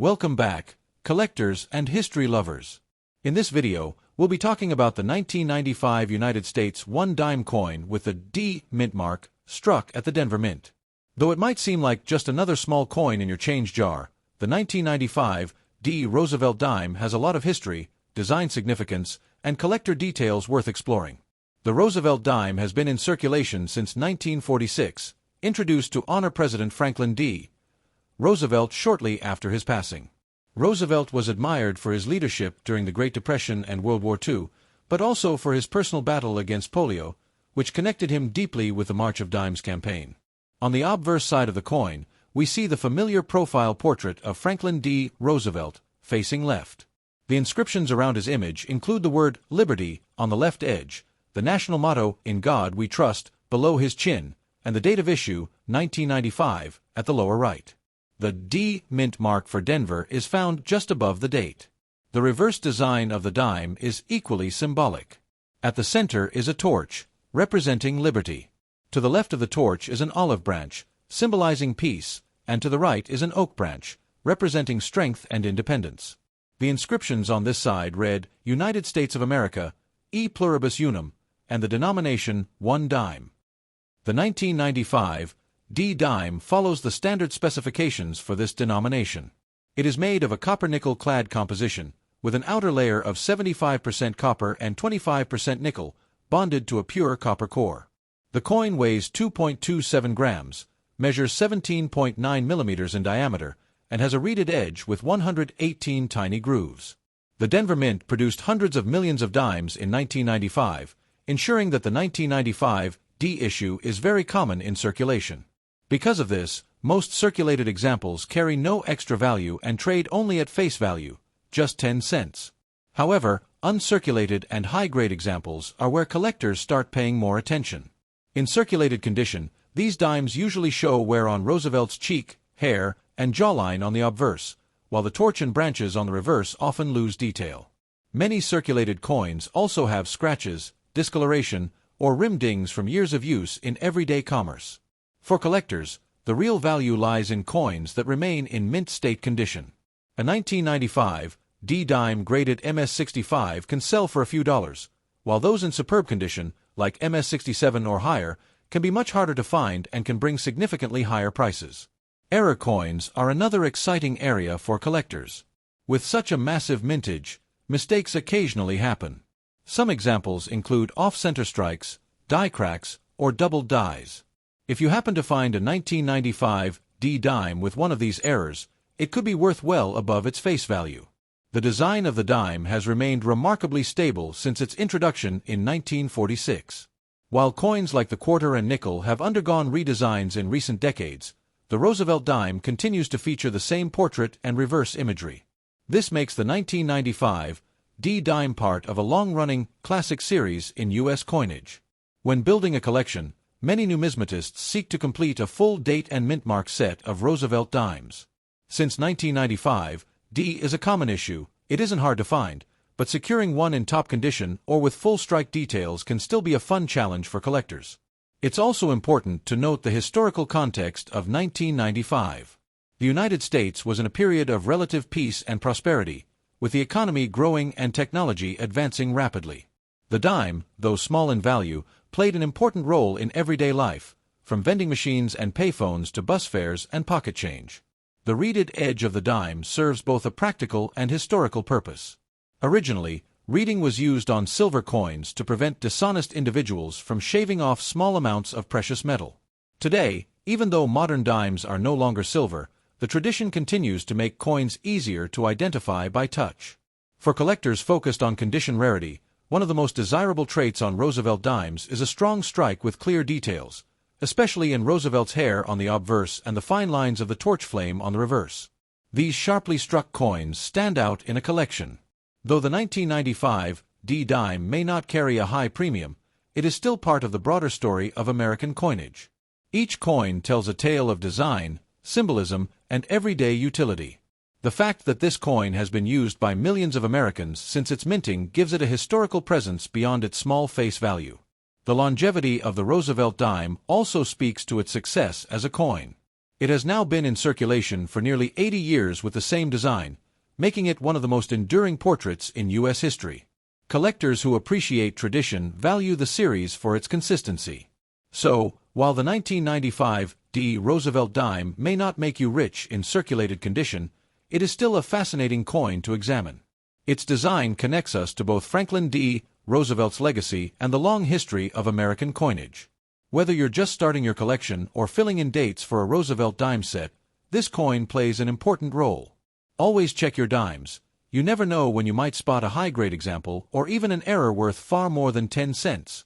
Welcome back, collectors and history lovers. In this video, we'll be talking about the 1995 United States $1 coin with the D mint mark struck at the Denver Mint. Though it might seem like just another small coin in your change jar, the 1995 D Roosevelt dime has a lot of history, design significance, and collector details worth exploring. The Roosevelt dime has been in circulation since 1946, introduced to honor President Franklin D. Roosevelt shortly after his passing. Roosevelt was admired for his leadership during the Great Depression and World War II, but also for his personal battle against polio, which connected him deeply with the March of Dimes campaign. On the obverse side of the coin, we see the familiar profile portrait of Franklin D. Roosevelt, facing left. The inscriptions around his image include the word "Liberty" on the left edge, the national motto "In God We Trust" below his chin, and the date of issue, 1995, at the lower right. The D mint mark for Denver is found just above the date. The reverse design of the dime is equally symbolic. At the center is a torch, representing liberty. To the left of the torch is an olive branch, symbolizing peace, and to the right is an oak branch, representing strength and independence. The inscriptions on this side read, United States of America, E pluribus unum, and the denomination $1. The 1995 D dime follows the standard specifications for this denomination. It is made of a copper-nickel clad composition, with an outer layer of 75% copper and 25% nickel, bonded to a pure copper core. The coin weighs 2.27 grams, measures 17.9 millimeters in diameter, and has a reeded edge with 118 tiny grooves. The Denver Mint produced hundreds of millions of dimes in 1995, ensuring that the 1995 D issue is very common in circulation. Because of this, most circulated examples carry no extra value and trade only at face value, just 10 cents. However, uncirculated and high-grade examples are where collectors start paying more attention. In circulated condition, these dimes usually show wear on Roosevelt's cheek, hair, and jawline on the obverse, while the torch and branches on the reverse often lose detail. Many circulated coins also have scratches, discoloration, or rim dings from years of use in everyday commerce. For collectors, the real value lies in coins that remain in mint state condition. A 1995 D dime graded MS-65 can sell for a few dollars, while those in superb condition, like MS-67 or higher, can be much harder to find and can bring significantly higher prices. Error coins are another exciting area for collectors. With such a massive mintage, mistakes occasionally happen. Some examples include off-center strikes, die cracks, or doubled dies. If you happen to find a 1995 D dime with one of these errors, it could be worth well above its face value. The design of the dime has remained remarkably stable since its introduction in 1946. While coins like the quarter and nickel have undergone redesigns in recent decades, the Roosevelt dime continues to feature the same portrait and reverse imagery. This makes the 1995 D dime part of a long-running classic series in U.S. coinage. When building a collection, many numismatists seek to complete a full date and mint mark set of Roosevelt dimes. Since 1995, D is a common issue, it isn't hard to find, but securing one in top condition or with full strike details can still be a fun challenge for collectors. It's also important to note the historical context of 1995. The United States was in a period of relative peace and prosperity, with the economy growing and technology advancing rapidly. The dime, though small in value, played an important role in everyday life, from vending machines and payphones to bus fares and pocket change. The reeded edge of the dime serves both a practical and historical purpose. Originally, reeding was used on silver coins to prevent dishonest individuals from shaving off small amounts of precious metal. Today, even though modern dimes are no longer silver, the tradition continues to make coins easier to identify by touch. For collectors focused on condition rarity, one of the most desirable traits on Roosevelt dimes is a strong strike with clear details, especially in Roosevelt's hair on the obverse and the fine lines of the torch flame on the reverse. These sharply struck coins stand out in a collection. Though the 1995 D dime may not carry a high premium, it is still part of the broader story of American coinage. Each coin tells a tale of design, symbolism, and everyday utility. The fact that this coin has been used by millions of Americans since its minting gives it a historical presence beyond its small face value. The longevity of the Roosevelt dime also speaks to its success as a coin. It has now been in circulation for nearly 80 years with the same design, making it one of the most enduring portraits in U.S. history. Collectors who appreciate tradition value the series for its consistency. So, while the 1995 D. Roosevelt dime may not make you rich in circulated condition, it is still a fascinating coin to examine. Its design connects us to both Franklin D. Roosevelt's legacy and the long history of American coinage. Whether you're just starting your collection or filling in dates for a Roosevelt dime set, this coin plays an important role. Always check your dimes. You never know when you might spot a high-grade example or even an error worth far more than 10 cents.